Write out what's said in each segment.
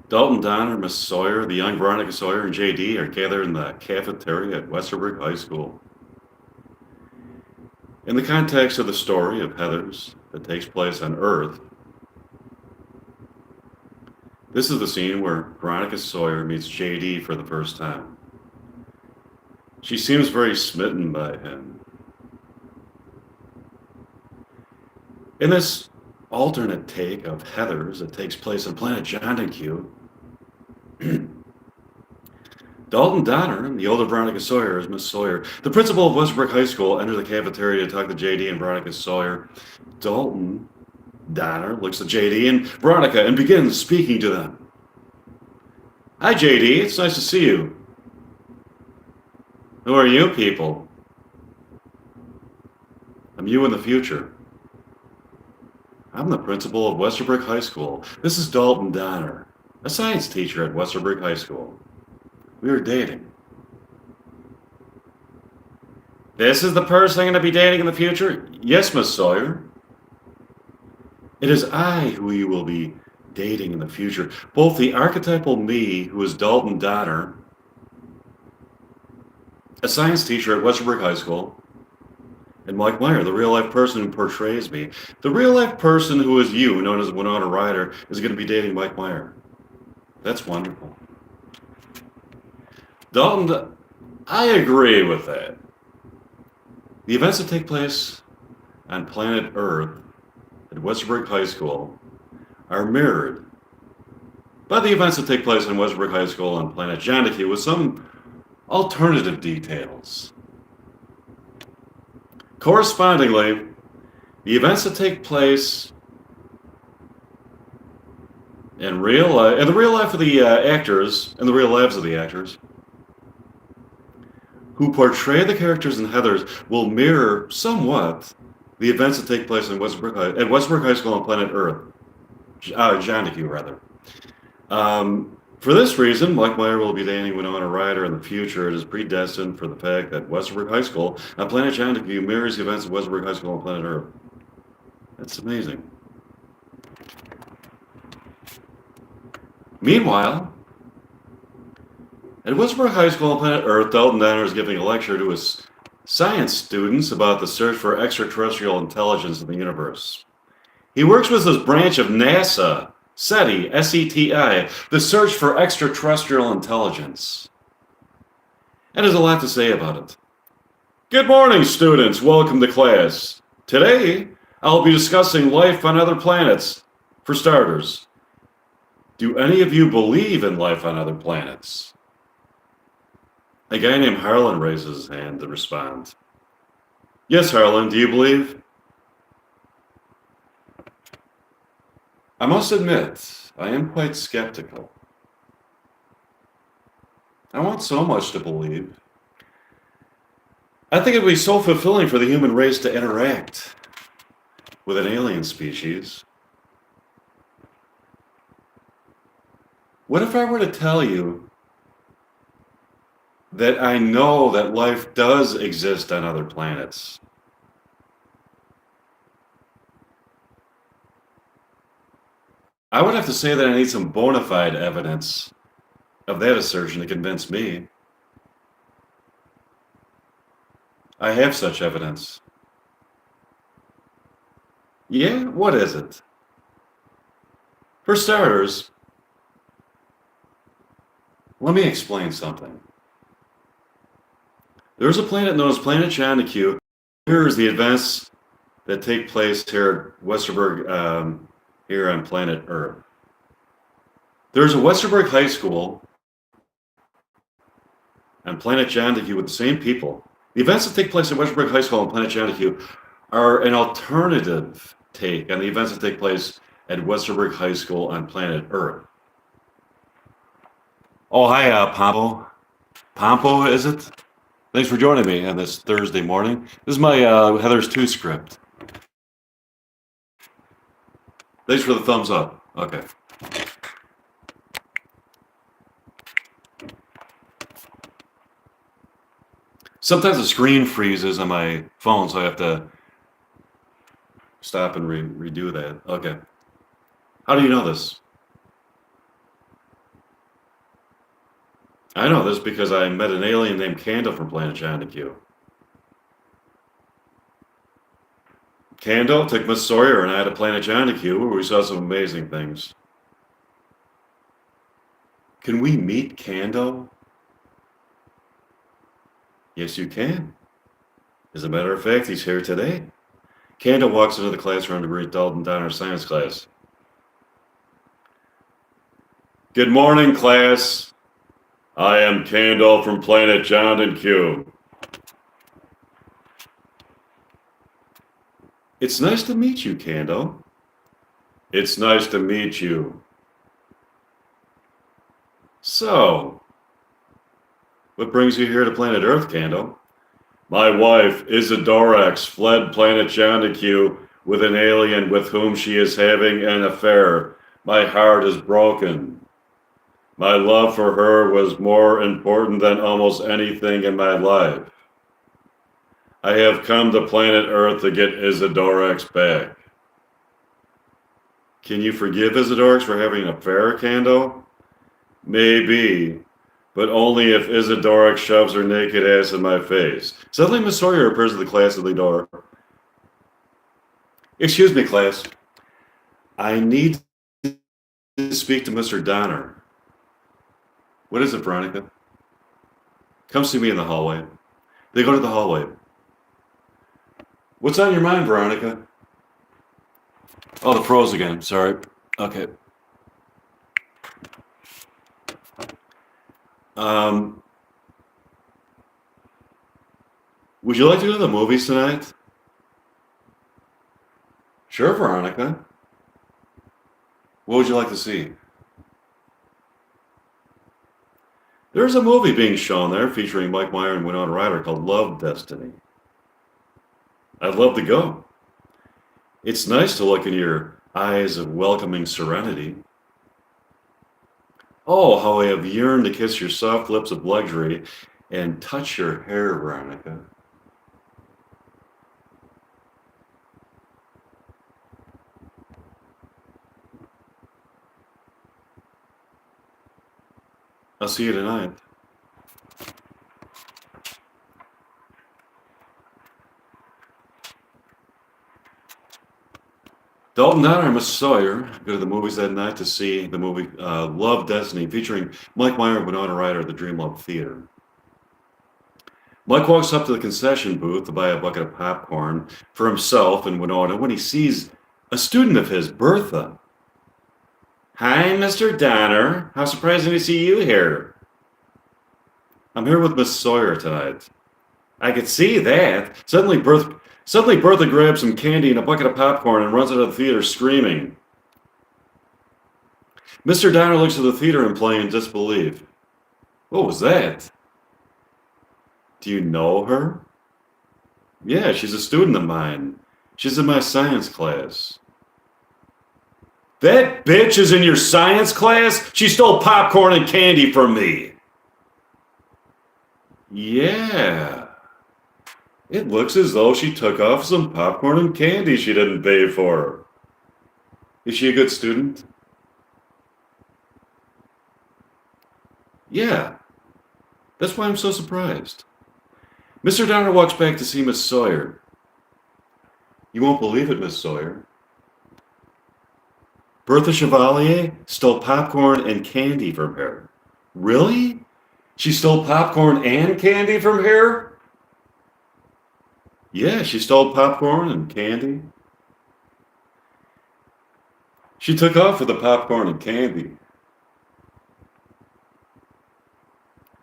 Dalton Donner, Miss Sawyer, the young Veronica Sawyer, and J.D. are gathered in the cafeteria at Westerberg High School. In the context of the story of Heathers that takes place on Earth, this is the scene where Veronica Sawyer meets J.D. for the first time. She seems very smitten by him. In this alternate take of Heathers that takes place on planet Jondaque, Dalton Donner, the older Veronica Sawyer, is Miss Sawyer. The principal of Westbrook High School enters the cafeteria to talk to JD and Veronica Sawyer. Dalton Donner looks at JD and Veronica and begins speaking to them. Hi, JD. It's nice to see you. Who are you people? I'm you in the future. I'm the principal of Westerberg High School. This is Dalton Donner, a science teacher at Westerberg High School. We were dating. This is the person I'm going to be dating in the future? Yes, Miss Sawyer. It is I who you will be dating in the future. Both the archetypal me, who is Dalton Donner, a science teacher at Westerberg High School, and Mike Meyer, the real-life person who portrays me. The real-life person who is you, known as Winona Ryder, is going to be dating Mike Meyer. That's wonderful. Dalton, I agree with that. The events that take place on planet Earth at Westerberg High School are mirrored by the events that take place on Westerberg High School on planet Jondaque with some alternative details. Correspondingly, the events that take place in real life, and the real life of the actors, and the real lives of the actors, who portray the characters in Heathers will mirror somewhat the events that take place in Westbrook High School on planet Earth, Jondaque rather. For this reason, Mike Meyer will be dating Winona Ryder in the future. It is predestined for the fact that Westerberg High School on planet Jondaque mirrors the events of Westerberg High School on planet Earth. That's amazing. Meanwhile, at Westerberg High School on planet Earth, Dalton Donner is giving a lecture to his science students about the search for extraterrestrial intelligence in the universe. He works with his branch of NASA, SETI, S-E-T-I, the search for extraterrestrial intelligence, and has a lot to say about it. Good morning, students. Welcome to class. Today, I'll be discussing life on other planets. For starters, do any of you believe in life on other planets? A guy named Harlan raises his hand to respond. Yes, Harlan, do you believe? I must admit, I am quite skeptical. I want so much to believe. I think it would be so fulfilling for the human race to interact with an alien species. What if I were to tell you that I know that life does exist on other planets? I would have to say that I need some bona fide evidence of that assertion to convince me. I have such evidence. Yeah, what is it? For starters, let me explain something. There's a planet known as Planet Jondaque. Here's the events that take place here at Westerberg, here on planet Earth. There's a Westerberg High School on planet Jondaque with the same people. The events that take place at Westerberg High School on planet Jondaque are an alternative take on the events that take place at Westerberg High School on planet Earth. Oh, hi, Pompo. Pompo, is it? Thanks for joining me on this Thursday morning. This is my Heathers 2 script. Thanks for the thumbs up. Okay. Sometimes the screen freezes on my phone, so I have to stop and redo that. Okay. How do you know this? I know this because I met an alien named Candle from Planet John Q. Candle took Miss Sawyer and I to Planet John Q, where we saw some amazing things. Can we meet Candle? Yes, you can. As a matter of fact, he's here today. Candle walks into the classroom to greet Dalton Donner's science class. Good morning, class. I am Candle from Planet John Q. It's nice to meet you, Candle. It's nice to meet you. So, what brings you here to planet Earth, Candle? My wife, Isidorax, fled planet John Q with an alien with whom she is having an affair. My heart is broken. My love for her was more important than almost anything in my life. I have come to planet Earth to get Isidorax back. Can you forgive Isidorax for having an affair, Candle? Maybe, but only if Isidorax shoves her naked ass in my face. Suddenly, Miss Sawyer appears at the class at the door. Excuse me, class. I need to speak to Mr. Donner. What is it, Veronica? Come see me in the hallway. They go to the hallway. What's on your mind, Veronica? Oh, the pros again. Sorry. Okay. Would you like to go to the movies tonight? Sure, Veronica. What would you like to see? There's a movie being shown there featuring Mike Meyer and Winona Ryder called Love Destiny. I'd love to go. It's nice to look in your eyes of welcoming serenity. Oh, how I have yearned to kiss your soft lips of luxury and touch your hair, Veronica. I'll see you tonight. Dalton Donner and Miss Sawyer go to the movies that night to see the movie Love Destiny featuring Mike Meyer and Winona Ryder at the Dream Love Theater. Mike walks up to the concession booth to buy a bucket of popcorn for himself and Winona when he sees a student of his, Bertha. Hi, Mr. Donner. How surprising to see you here. I'm here with Miss Sawyer tonight. I could see that. Suddenly Bertha grabs some candy and a bucket of popcorn and runs out of the theater screaming. Mr. Donner looks at the theater in plain disbelief. What was that? Do you know her? Yeah, she's a student of mine. She's in my science class. That bitch is in your science class? She stole popcorn and candy from me. Yeah. It looks as though she took off some popcorn and candy she didn't pay for. Is she a good student? Yeah. That's why I'm so surprised. Mr. Donner walks back to see Miss Sawyer. You won't believe it, Miss Sawyer. Bertha Chevalier stole popcorn and candy from her. Really? She stole popcorn and candy from her? Yeah, she stole popcorn and candy. She took off with the popcorn and candy.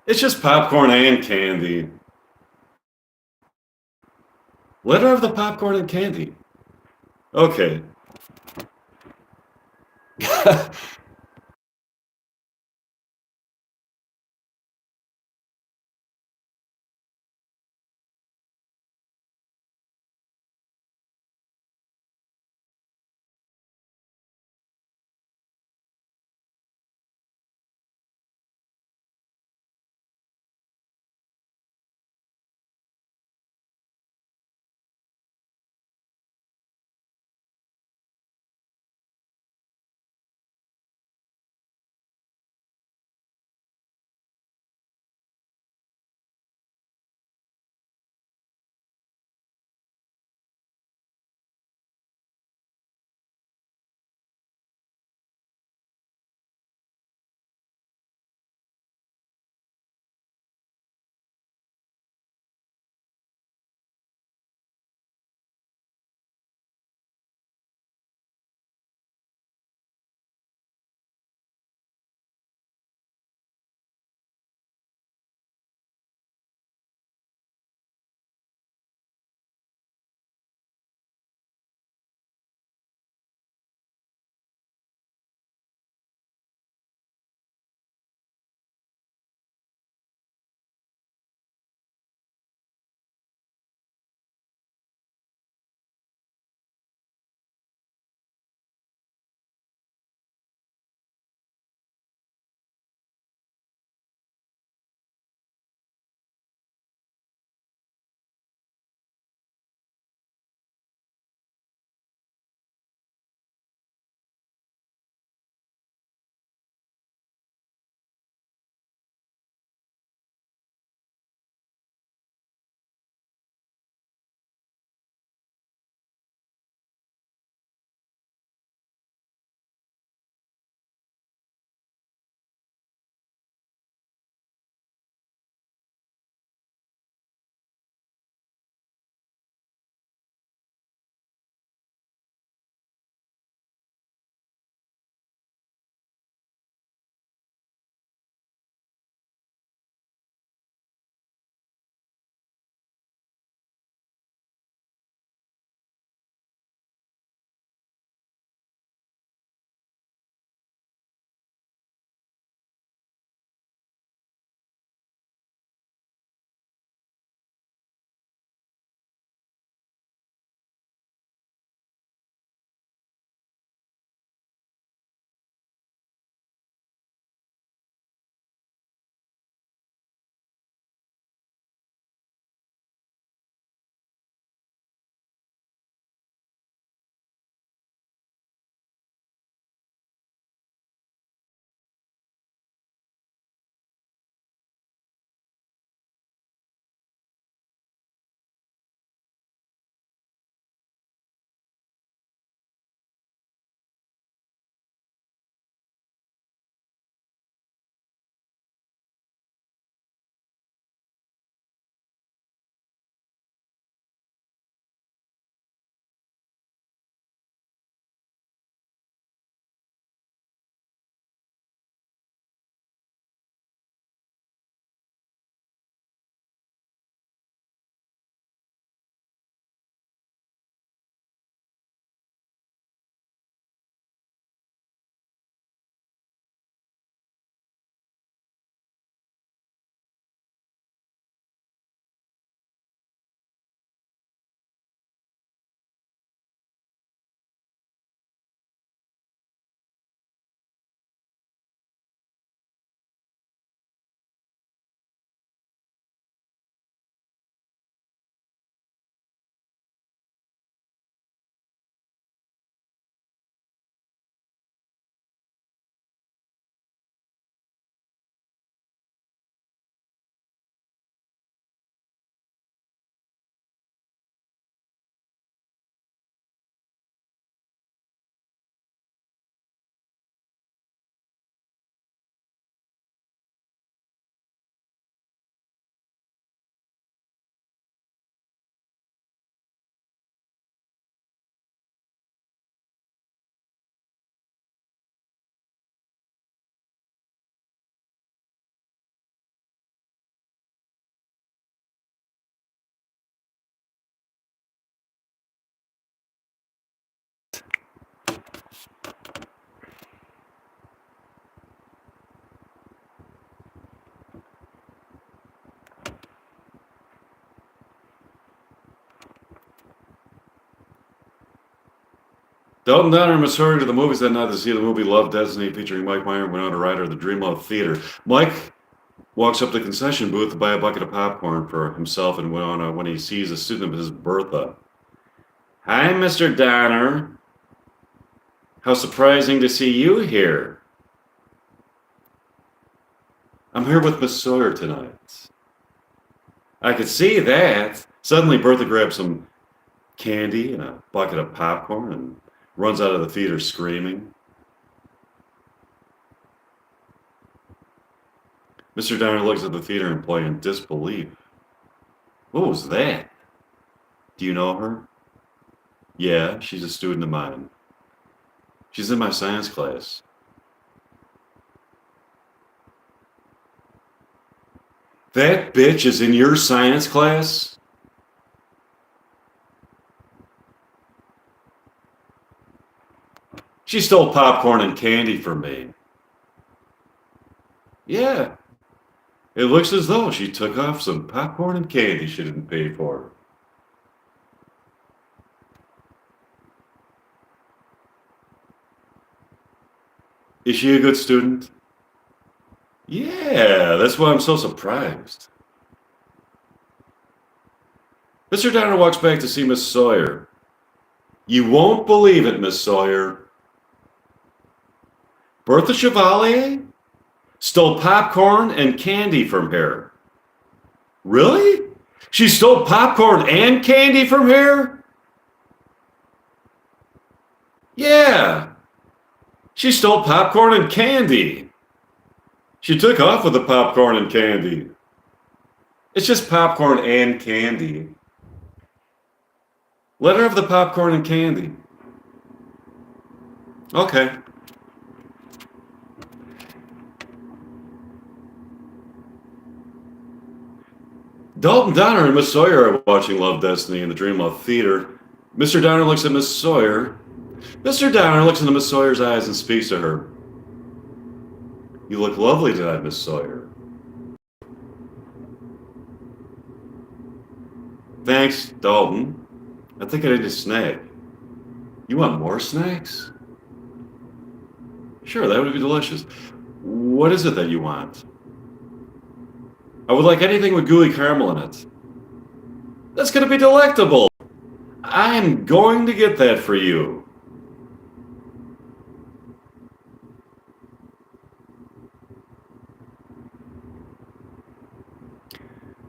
It's just popcorn and candy. Let her have the popcorn and candy. Okay. Dalton Donner and Miss Sawyer to the movies that night to see the movie Love, Destiny featuring Mike Meyer and Winona Ryder, the Dreamlove Theater. Mike walks up to the concession booth to buy a bucket of popcorn for himself and Winona when he sees a student of his, Bertha. Hi, Mr. Donner. How surprising to see you here. I'm here with Miss Sawyer tonight. I could see that. Suddenly, Bertha grabs some candy and a bucket of popcorn and runs out of the theater screaming. Mr. Donner looks at the theater in play in disbelief. What was that? Do you know her? Yeah, she's a student of mine. She's in my science class. That bitch is in your science class? She stole popcorn and candy from me. Yeah, it looks as though she took off some popcorn and candy she didn't pay for. Is she a good student? Yeah, that's why I'm so surprised. Mr. Donner walks back to see Miss Sawyer. You won't believe it, Miss Sawyer. Bertha Chevalier stole popcorn and candy from here. Really? She stole popcorn and candy from here? Yeah. She stole popcorn and candy. She took off with the popcorn and candy. It's just popcorn and candy. Let her have the popcorn and candy. Okay. Dalton Donner and Miss Sawyer are watching Love, Destiny in the Dreamlove Theater. Mr. Donner looks at Miss Sawyer. Mr. Donner looks into Miss Sawyer's eyes and speaks to her. You look lovely tonight, Miss Sawyer. Thanks, Dalton. I think I need a snack. You want more snacks? Sure, that would be delicious. What is it that you want? I would like anything with gooey caramel in it. That's going to be delectable. I'm going to get that for you.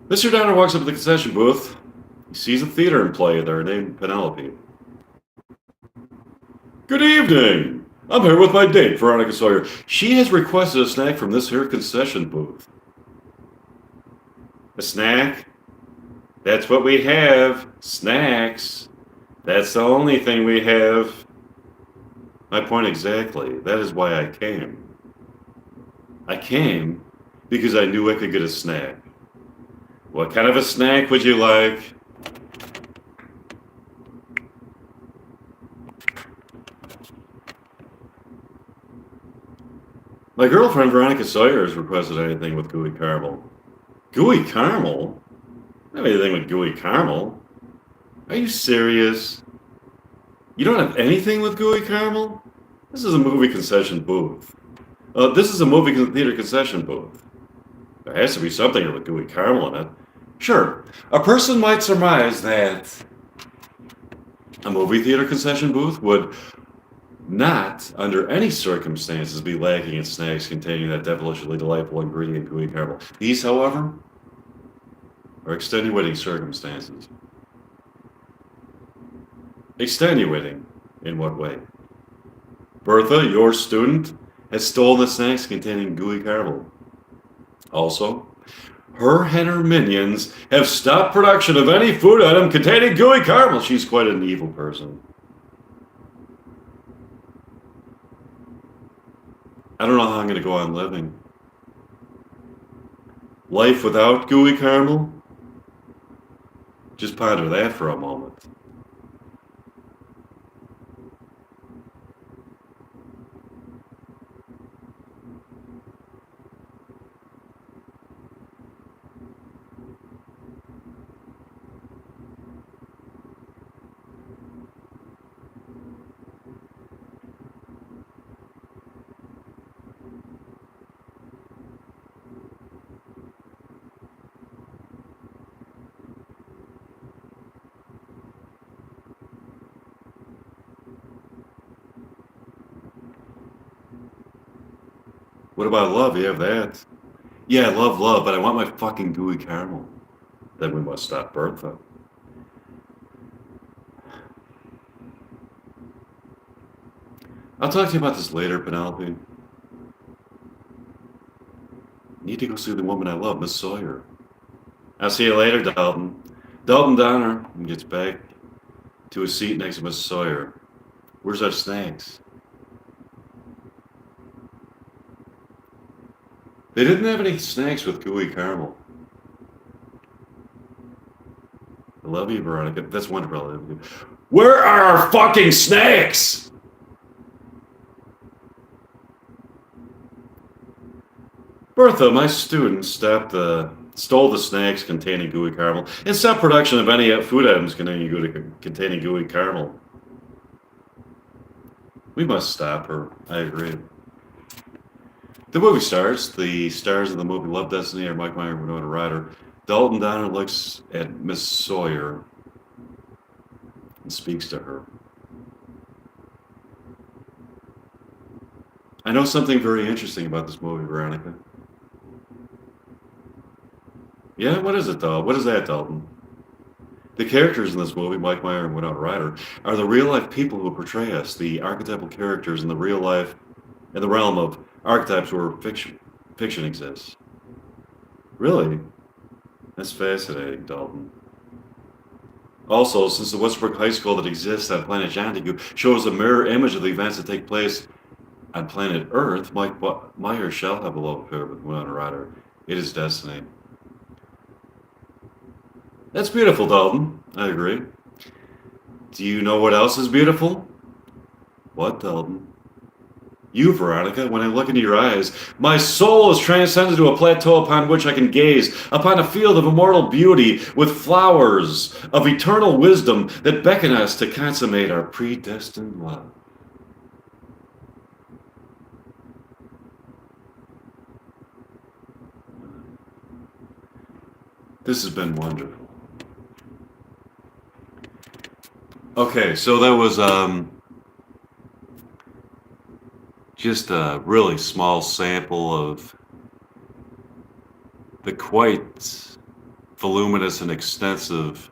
Mr. Donner walks up to the concession booth. He sees a theater in play there named Penelope. Good evening. I'm here with my date, Veronica Sawyer. She has requested a snack from this here concession booth. A snack? That's what we have. Snacks. That's the only thing we have. My point exactly. That is why I came. I came because I knew I could get a snack. What kind of a snack would you like? My girlfriend Veronica Sawyer has requested anything with gooey caramel. Gooey caramel? Not anything with gooey caramel. Are you serious? You don't have anything with gooey caramel? This is a movie concession booth. This is a movie theater concession booth. There has to be something with gooey caramel in it. Sure, a person might surmise that a movie theater concession booth would not, under any circumstances, be lacking in snacks containing that devilishly delightful ingredient, gooey caramel. These, however, are extenuating circumstances. Extenuating? In what way? Bertha, your student, has stolen the snacks containing gooey caramel. Also, her and her minions have stopped production of any food item containing gooey caramel. She's quite an evil person. I don't know how I'm going to go on living. Life without gooey caramel? Just ponder that for a moment. What about love? You have that? Yeah, love, but I want my fucking gooey caramel. Then we must stop Bertha. I'll talk to you about this later, Penelope. Need to go see the woman I love, Miss Sawyer. I'll see you later, Dalton. Dalton Donner gets back to his seat next to Miss Sawyer. Where's our snacks? They didn't have any snacks with gooey caramel. I love you, Veronica. That's wonderful. Where are our fucking snacks? Bertha, my student, stole the snacks containing gooey caramel and stopped production of any food items containing gooey caramel. We must stop her. I agree. The movie starts. The stars of the movie Love Destiny are Mike Meyer and Winona Ryder. Dalton Donner looks at Miss Sawyer and speaks to her. I know something very interesting about this movie, Veronica. Yeah, what is it, though? What is that, Dalton? The characters in this movie, Mike Meyer and Winona Ryder, are the real-life people who portray us, the archetypal characters in the real life, in the realm of archetypes where fiction exists. Really? That's fascinating, Dalton. Also, since the Westbrook High School that exists on planet Jontague shows a mirror image of the events that take place on planet Earth, Mike Meyer shall have a love affair with Winona Ryder. It is destiny. That's beautiful, Dalton. I agree. Do you know what else is beautiful? What, Dalton? You, Veronica, when I look into your eyes, my soul is transcended to a plateau upon which I can gaze upon a field of immortal beauty with flowers of eternal wisdom that beckon us to consummate our predestined love. This has been wonderful. Okay, so that was just a really small sample of the quite voluminous and extensive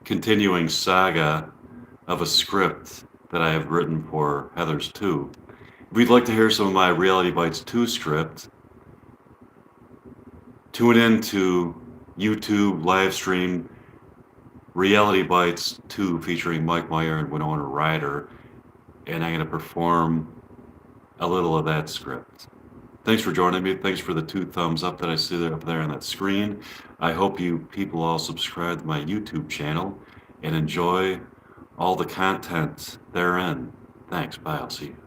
continuing saga of a script that I have written for Heather's 2. If you'd like to hear some of my Reality Bites 2 script, tune in to YouTube live stream Reality Bites 2 featuring Mike Meyer and Winona Ryder, and I'm going to perform a little of that script. Thanks for joining me. Thanks for the 2 thumbs up that I see there up there on that screen. I hope you people all subscribe to my YouTube channel and enjoy all the content therein. Thanks. Bye. I'll see you.